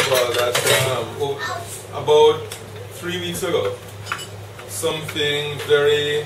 of all, that about 3 weeks ago, something very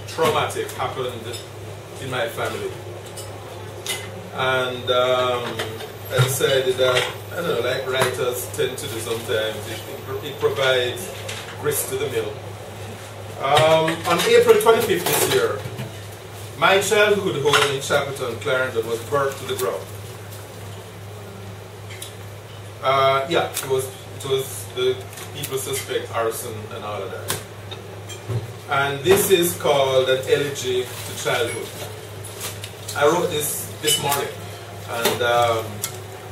traumatic happened in my family. And I decided that, I don't know, like writers tend to do sometimes, it provides grist to the mill. On April 25th this year, my childhood home in Shackleton, Clarendon, was burnt to the ground. Yeah, it was the people suspect arson and all of that. And this is called an elegy to childhood. I wrote this morning, and I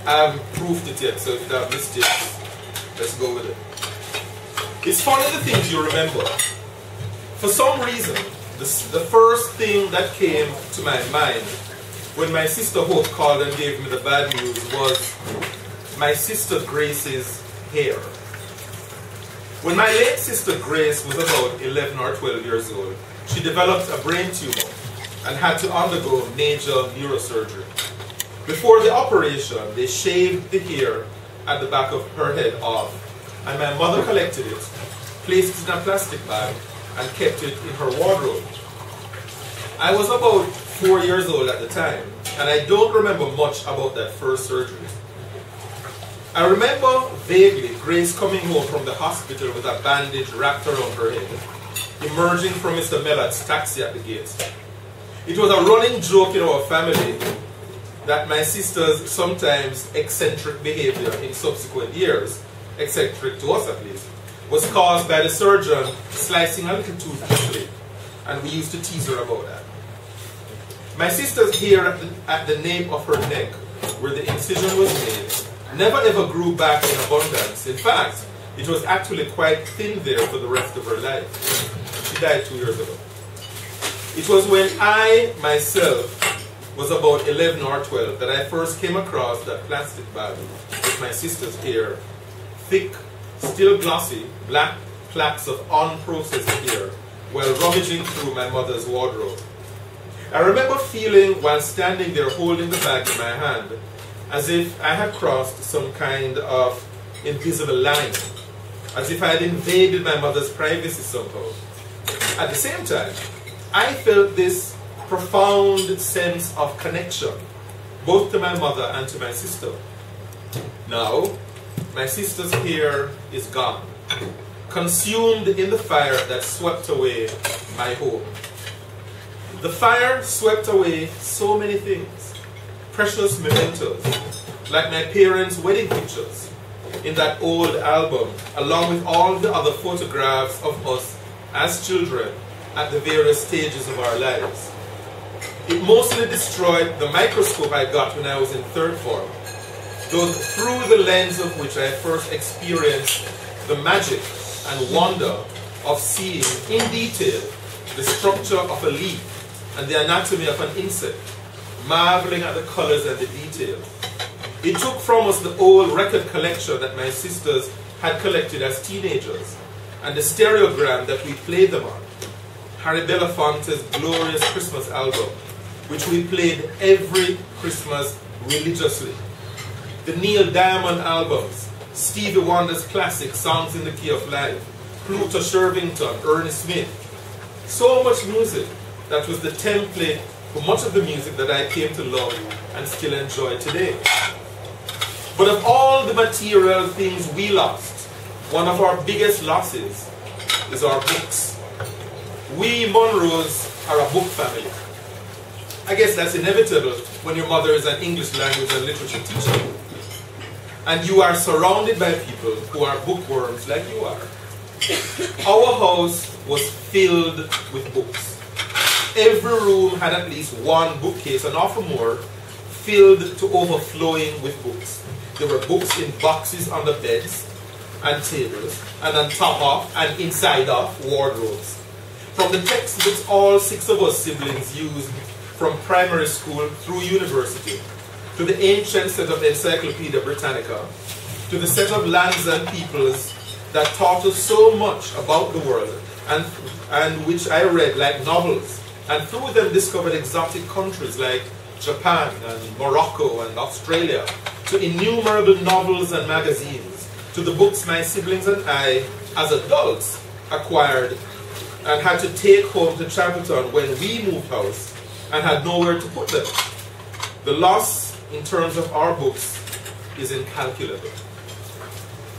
haven't proofed it yet, so if you have mistakes, let's go with it. It's funny the things you remember. For some reason, the first thing that came to my mind when my sister Hope called and gave me the bad news was my sister Grace's hair. When my late sister Grace was about 11 or 12 years old, she developed a brain tumor and had to undergo major neurosurgery. Before the operation, they shaved the hair at the back of her head off, and my mother collected it, placed it in a plastic bag, and kept it in her wardrobe. I was about 4 years old at the time, and I don't remember much about that first surgery. I remember vaguely Grace coming home from the hospital with a bandage wrapped around her head, emerging from Mr. Mellard's taxi at the gate. It was a running joke in our family that my sister's sometimes eccentric behavior in subsequent years, eccentric to us at least, was caused by the surgeon slicing a little tooth quickly, and we used to tease her about that. My sister's hair at the nape of her neck, where the incision was made, never ever grew back in abundance. In fact, it was actually quite thin there for the rest of her life. She died 2 years ago. It was when I, myself, was about 11 or 12 that I first came across that plastic bag with my sister's hair, thick, still glossy, black plaques of unprocessed hair, while rummaging through my mother's wardrobe. I remember feeling, while standing there holding the bag in my hand, as if I had crossed some kind of invisible line, as if I had invaded my mother's privacy somehow. At the same time, I felt this profound sense of connection, both to my mother and to my sister. Now, my sister's hair is gone, consumed in the fire that swept away my home. The fire swept away so many things, precious mementos, like my parents' wedding pictures in that old album, along with all the other photographs of us as children at the various stages of our lives. It mostly destroyed the microscope I got when I was in third form, though through the lens of which I first experienced the magic and wonder of seeing in detail the structure of a leaf and the anatomy of an insect, marveling at the colors and the details. It took from us the old record collection that my sisters had collected as teenagers, and the stereogram that we played them on, Harry Belafonte's glorious Christmas album, which we played every Christmas religiously. The Neil Diamond albums, Stevie Wonder's classic Songs in the Key of Life, Pluto Shervington, Ernie Smith. So much music that was the template for much of the music that I came to love and still enjoy today. But of all the material things we lost, one of our biggest losses is our books. We Munroes are a book family. I guess that's inevitable when your mother is an English language and literature teacher, and you are surrounded by people who are bookworms like you are. Our house was filled with books. Every room had at least one bookcase, and often more, filled to overflowing with books. There were books in boxes on the beds and tables, and on top of and inside of wardrobes. From the textbooks all 6 of us siblings used from primary school through university, to the ancient set of Encyclopedia Britannica, to the set of lands and peoples that taught us so much about the world, and which I read like novels, and through them discovered exotic countries like Japan and Morocco and Australia, to innumerable novels and magazines, to the books my siblings and I, as adults, acquired and had to take home to Chapelton when we moved house and had nowhere to put them. The loss in terms of our books is incalculable.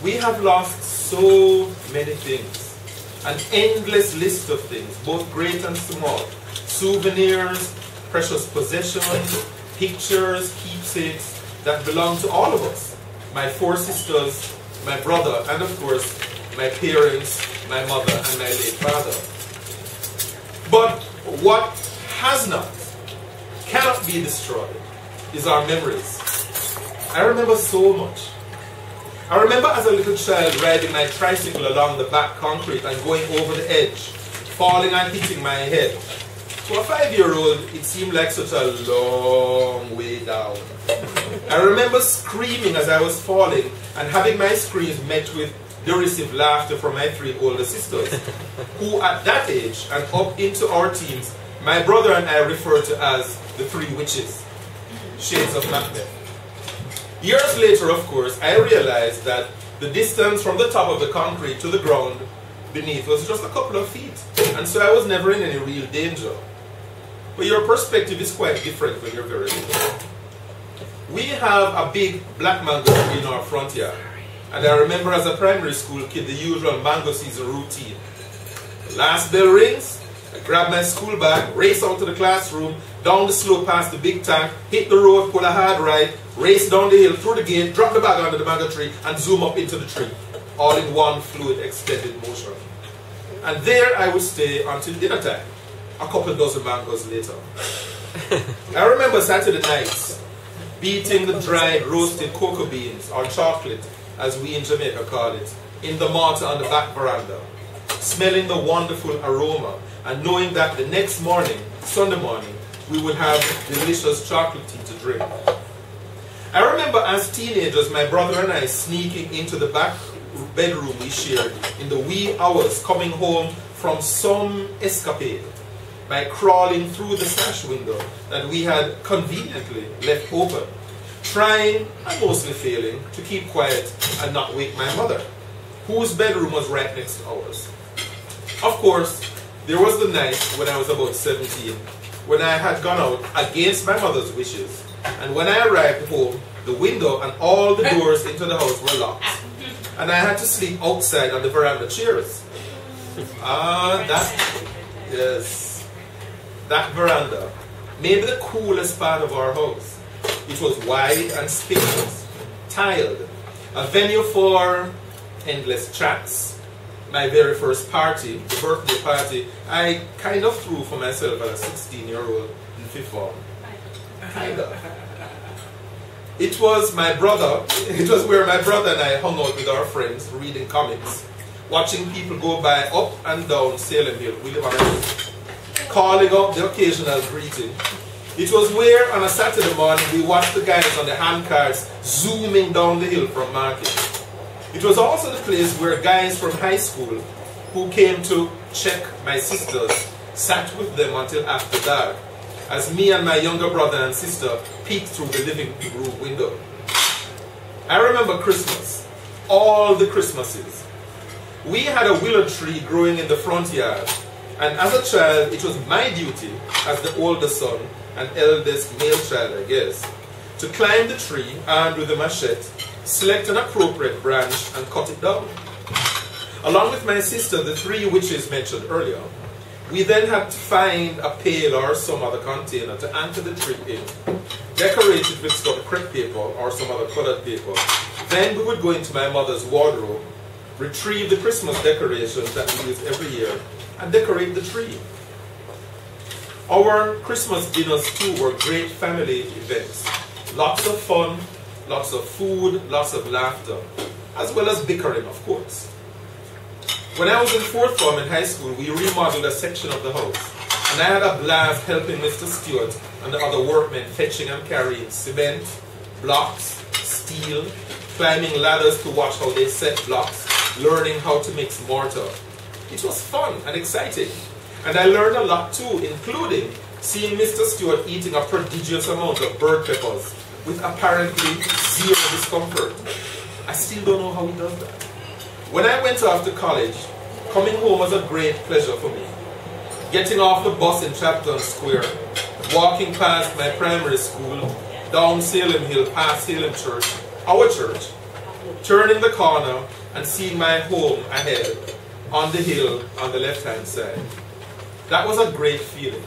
We have lost so many things, an endless list of things, both great and small, souvenirs, precious possessions, pictures, keepsakes that belong to all of us, my 4 sisters, my brother, and of course, my parents, my mother, and my late father. But what has not, cannot be destroyed, is our memories. I remember so much. I remember as a little child riding my tricycle along the back concrete and going over the edge, falling and hitting my head. To a 5-year-old, it seemed like such a long way down. I remember screaming as I was falling and having my screams met with derisive laughter from my 3 older sisters, who at that age and up into our teens, my brother and I referred to as the 3 witches, shades of Macbeth. Years later, of course, I realized that the distance from the top of the concrete to the ground beneath was just a couple of feet, and so I was never in any real danger. But your perspective is quite different when you're very little. We have a big black mango tree in our front yard, and I remember as a primary school kid the usual mango season routine. The last bell rings, I grab my school bag, race out to the classroom, down the slope past the big tank, hit the road, pull a hard right, race down the hill, through the gate, drop the bag under the mango tree, and zoom up into the tree, all in one fluid extended motion. And there I would stay until dinner time, a couple dozen mangoes later. I remember Saturday nights, beating the dried roasted cocoa beans, or chocolate, as we in Jamaica call it, in the mortar on the back veranda, smelling the wonderful aroma, and knowing that the next morning, Sunday morning, we would have delicious chocolate tea to drink. I remember as teenagers, my brother and I sneaking into the back bedroom we shared in the wee hours, coming home from some escapade by crawling through the sash window that we had conveniently left open, trying and mostly failing to keep quiet and not wake my mother, whose bedroom was right next to ours. Of course, there was the night when I was about 17, when I had gone out against my mother's wishes, and when I arrived home, the window and all the doors into the house were locked, and I had to sleep outside on the veranda chairs. That veranda, maybe the coolest part of our house. It was wide and spacious, tiled, a venue for endless chats. My very first party, the birthday party, I kind of threw for myself as a 16-year-old in 5th form. Kind of. It was where my brother and I hung out with our friends, reading comics, watching people go by up and down Salem Hill, William Avenue, calling out the occasional greeting. It was where on a Saturday morning we watched the guys on the handcarts zooming down the hill from market. It was also the place where guys from high school who came to check my sisters sat with them until after dark, as me and my younger brother and sister peeked through the living room window. I remember Christmas, all the Christmases. We had a willow tree growing in the front yard, and as a child it was my duty, as the oldest son and eldest male child I guess, to climb the tree armed with a machete, select an appropriate branch and cut it down. Along with my sister, the 3 witches mentioned earlier, we then had to find a pail or some other container to anchor the tree in, decorate it with some crepe paper or some other colored paper. Then we would go into my mother's wardrobe, retrieve the Christmas decorations that we use every year, and decorate the tree. Our Christmas dinners too were great family events. Lots of fun, lots of food, lots of laughter, as well as bickering, of course. When I was in 4th form in high school, we remodeled a section of the house, and I had a blast helping Mr. Stewart and the other workmen fetching and carrying cement, blocks, steel, climbing ladders to watch how they set blocks, learning how to mix mortar. It was fun and exciting, and I learned a lot too, including seeing Mr. Stewart eating a prodigious amount of bird peppers with apparently zero discomfort. I still don't know how he does that. When I went off to college, coming home was a great pleasure for me. Getting off the bus in Chapton Square, walking past my primary school, down Salem Hill, past Salem Church, our church, turning the corner and seeing my home ahead on the hill on the left-hand side. That was a great feeling.